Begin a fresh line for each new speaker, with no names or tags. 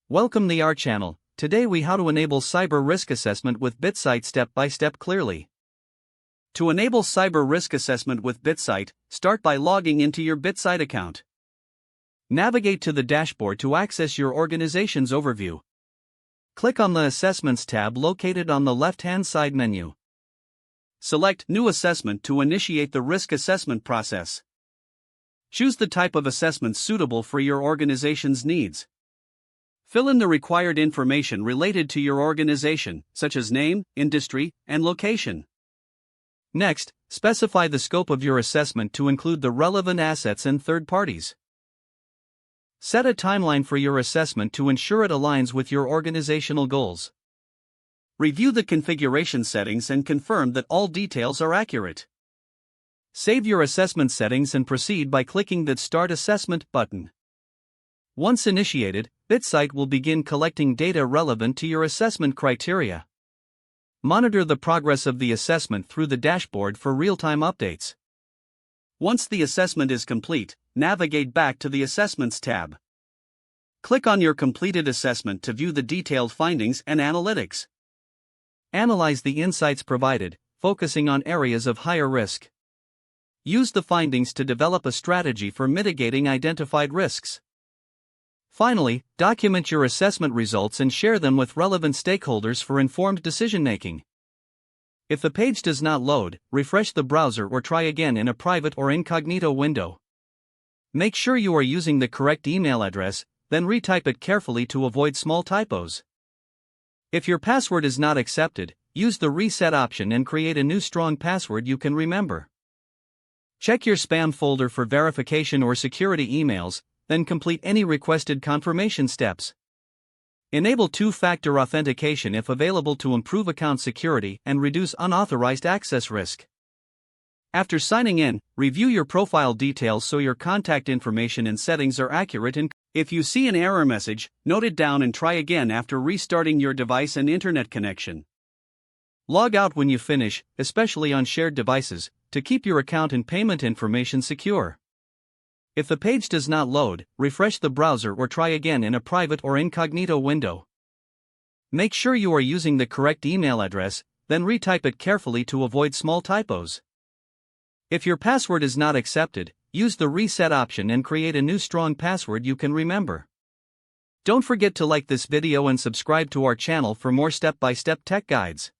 Welcome to our channel. Today we how to enable cyber risk assessment with BitSight step by step clearly. To enable cyber risk assessment with BitSight, start by logging into your BitSight account. Navigate to the dashboard to access your organization's overview. Click on the Assessments tab located on the left-hand side menu. Select New Assessment to initiate the risk assessment process. Choose the type of assessment suitable for your organization's needs. Fill in the required information related to your organization, such as name, industry, and location. Next, specify the scope of your assessment to include the relevant assets and third parties. Set a timeline for your assessment to ensure it aligns with your organizational goals. Review the configuration settings and confirm that all details are accurate. Save your assessment settings and proceed by clicking the Start Assessment button. Once initiated, BitSight will begin collecting data relevant to your assessment criteria. Monitor the progress of the assessment through the dashboard for real-time updates. Once the assessment is complete, navigate back to the Assessments tab. Click on your completed assessment to view the detailed findings and analytics. Analyze the insights provided, focusing on areas of higher risk. Use the findings to develop a strategy for mitigating identified risks. Finally, document your assessment results and share them with relevant stakeholders for informed decision-making. If the page does not load, refresh the browser or try again in a private or incognito window. Make sure you are using the correct email address, then retype it carefully to avoid small typos. If your password is not accepted, use the reset option and create a new strong password you can remember. Check your spam folder for verification or security emails, then complete any requested confirmation steps. Enable two-factor authentication if available to improve account security and reduce unauthorized access risk. After signing in, review your profile details so your contact information and settings are accurate, and if you see an error message, note it down and try again after restarting your device and internet connection. Log out when you finish, especially on shared devices, to keep your account and payment information secure. If the page does not load, refresh the browser or try again in a private or incognito window. Make sure you are using the correct email address, then retype it carefully to avoid small typos. If your password is not accepted, use the reset option and create a new strong password you can remember. Don't forget to like this video and subscribe to our channel for more step-by-step tech guides.